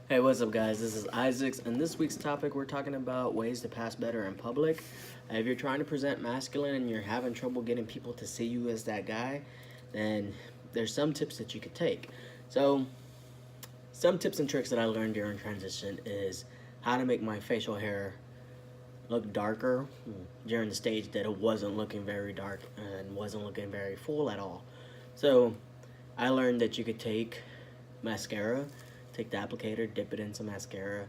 Hey, what's up, guys? This is Izix, and this week's topic we're talking about ways to pass better in public. If you're trying to present masculine and you're having trouble getting people to see you as that guy, then there's some tips that you could take. So, some tips and tricks that I learned during transition is how to make my facial hair look darker during the stage that it wasn't looking very dark and wasn't looking very full at all. So, I learned that you could take mascara, take the applicator, dip it in some mascara,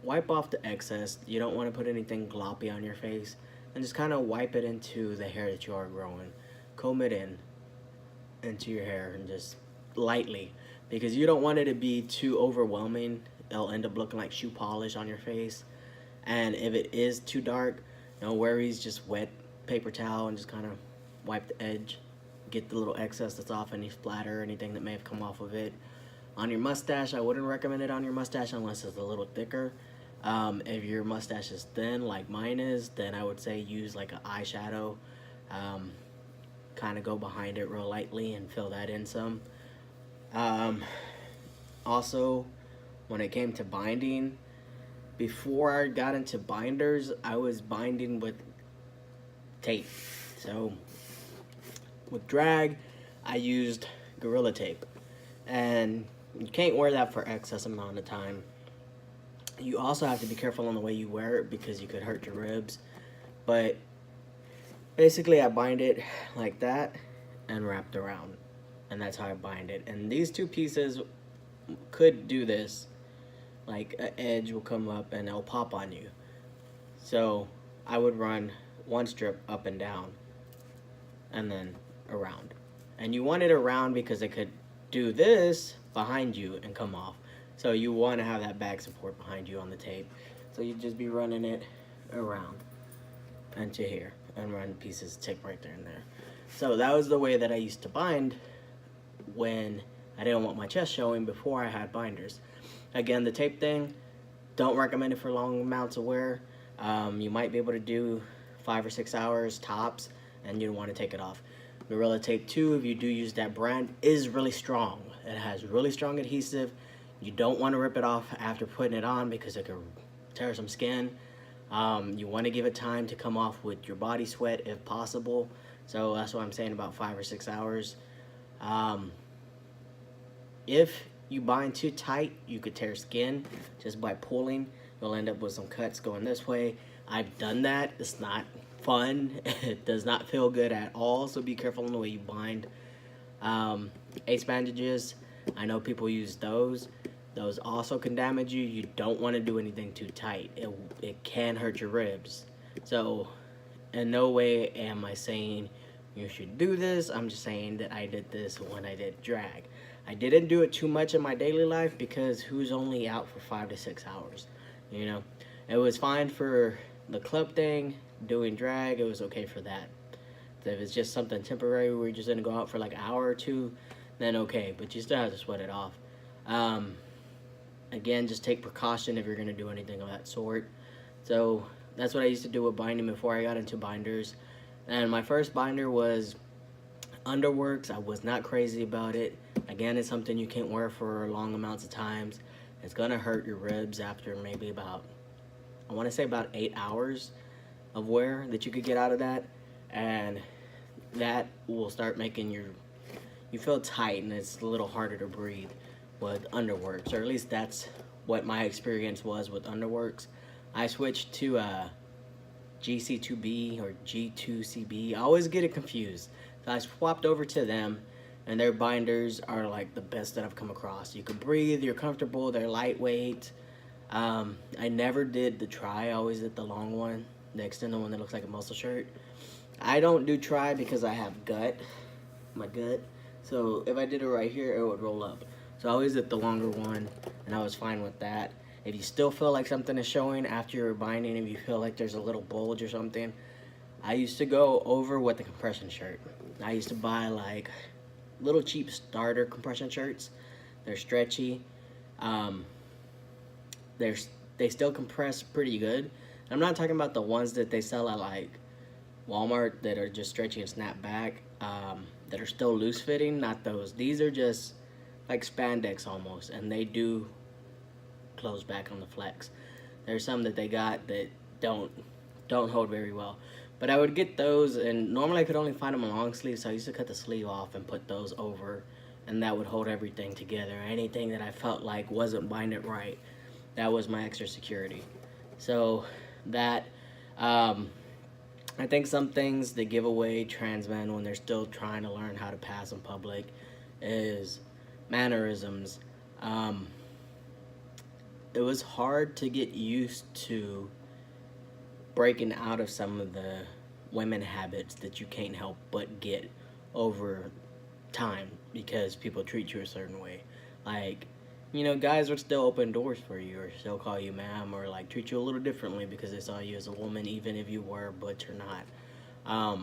wipe off the excess. You don't want to put anything gloppy on your face, and just kind of wipe it into the hair that you are growing. Comb it in into your hair and just lightly, because you don't want it to be too overwhelming. It'll end up looking like shoe polish on your face. And if it is too dark, no worries, just wet paper towel and just kind of wipe the edge, get the little excess that's off, any splatter or anything that may have come off of it. On your mustache, I wouldn't recommend it on your mustache unless it's a little thicker. If your mustache is thin, like mine is, then I would say use like an eyeshadow. Kind of go behind it real lightly and fill that in some. Um, Also, when it came to binding, before I got into binders, I was binding with tape. So, with drag, I used Gorilla Tape. And you can't wear that for excess amount of time. You also have to be careful on the way you wear it because you could hurt your ribs. But basically, I bind it like that and wrapped around. And that's how I bind it. And these two pieces could do this. Like an edge will come up and it'll pop on you. So I would run one strip up and down and then around. And you want it around because it could do this behind you and come off. So you want to have that back support behind you on the tape. So you just be running it around into here and run pieces of tape right there and there. So that was the way that I used to bind when I didn't want my chest showing before I had binders. Again, the tape thing, don't recommend it for long amounts of wear. You might be able to do 5 or 6 hours tops, and you don't want to take it off. Gorilla Tape 2, if you do use that brand, is really strong. It has really strong adhesive. You don't want to rip it off after putting it on because it could tear some skin. You want to give it time to come off with your body sweat if possible. So that's what I'm saying about 5 or 6 hours. If you bind too tight, you could tear skin just by pulling. You'll end up with some cuts going this way. I've done that. It's not fun. It does not feel good at all, so be careful in the way you bind. Ace bandages, I know people use those. Those also can damage you. You don't want to do anything too tight. It can hurt your ribs. So in no way am I saying you should do this. I'm just saying that I did this when I did drag. I didn't do it too much in my daily life because who's only out for 5 to 6 hours? You know, it was fine for the club thing, doing drag, it was okay for that. So if it's just something temporary where you're just gonna go out for like an hour or two, then okay, but you still have to sweat it off. Again, just take precaution if you're gonna do anything of that sort. So that's what I used to do with binding before I got into binders. And my first binder was Underworks. I was not crazy about it. Again, it's something you can't wear for long amounts of times. It's gonna hurt your ribs after maybe about, I wanna say about 8 hours of wear that you could get out of that. And that will start making you feel tight and it's a little harder to breathe with Underworks, or at least that's what my experience was with Underworks. I switched to GC2B or G2CB. I always get it confused. So I swapped over to them, and their binders are like the best that I've come across. You can breathe, you're comfortable, they're lightweight. I never did the tri, I always did the long one, the extended one that looks like a muscle shirt. I don't do tri because I have my gut. So if I did it right here, it would roll up. So I always did the longer one, and I was fine with that. If you still feel like something is showing after you're binding, if you feel like there's a little bulge or something, I used to go over with the compression shirt. I used to buy like little cheap starter compression shirts. They're stretchy. They still compress pretty good. I'm not talking about the ones that they sell at like Walmart that are just stretchy and snap back, that are still loose fitting. Not those. These are just like spandex almost, and they do clothes back on the flex. There's some that they got that don't hold very well. But I would get those, and normally I could only find them on long sleeves, so I used to cut the sleeve off and put those over, and that would hold everything together. Anything that I felt like wasn't binding right, that was my extra security. So that, I think some things that give away trans men when they're still trying to learn how to pass in public is mannerisms. It was hard to get used to breaking out of some of the women habits that you can't help but get over time because people treat you a certain way. Like, you know, guys would still open doors for you or still call you ma'am or like treat you a little differently because they saw you as a woman, even if you were butch or not.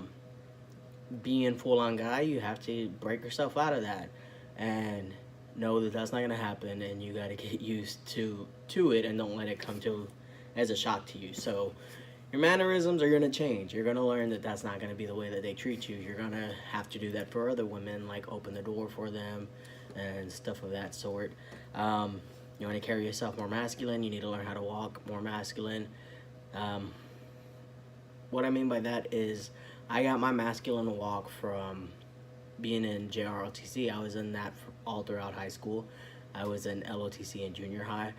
Being full-on guy, you have to break yourself out of that and know that that's not going to happen, and you got to get used to it and don't let it come to as a shock to you. So your mannerisms are going to change. You're going to learn that that's not going to be the way that they treat you. You're going to have to do that for other women, like open the door for them and stuff of that sort. You want to carry yourself more masculine. You need to learn how to walk more masculine. What I mean by that is I got my masculine walk from being in JROTC. I was in that all throughout high school. I was in LOTC in junior high.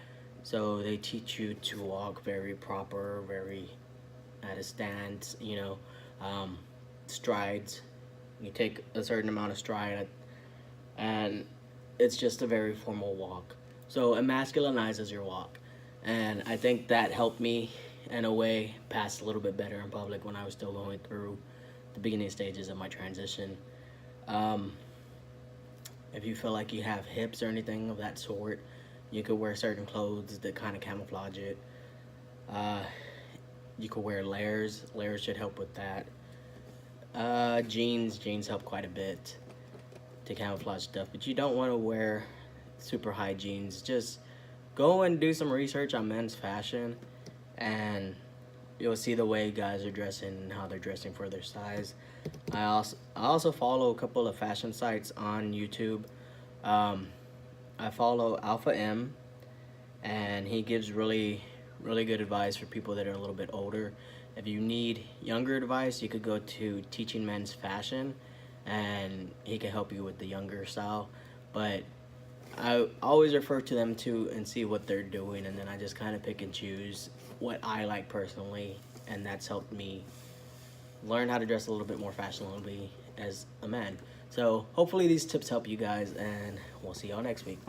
So they teach you to walk very proper, very at a stance, you know, strides. You take a certain amount of stride, and it's just a very formal walk. So it masculinizes your walk. And I think that helped me, in a way, pass a little bit better in public when I was still going through the beginning stages of my transition. If you feel like you have hips or anything of that sort, you could wear certain clothes that kind of camouflage it. You could wear layers. Layers should help with that. Jeans help quite a bit to camouflage stuff, but you don't want to wear super high jeans. Just go and do some research on men's fashion, and you'll see the way guys are dressing and how they're dressing for their size. I also follow a couple of fashion sites on YouTube. I follow Alpha M, and he gives really good advice for people that are a little bit older. If you need younger advice, you could go to Teaching Men's Fashion, and he can help you with the younger style. But I always refer to them too and see what they're doing, and then I just kind of pick and choose what I like personally, and that's helped me learn how to dress a little bit more fashionably as a man. So hopefully these tips help you guys, and we'll see y'all next week.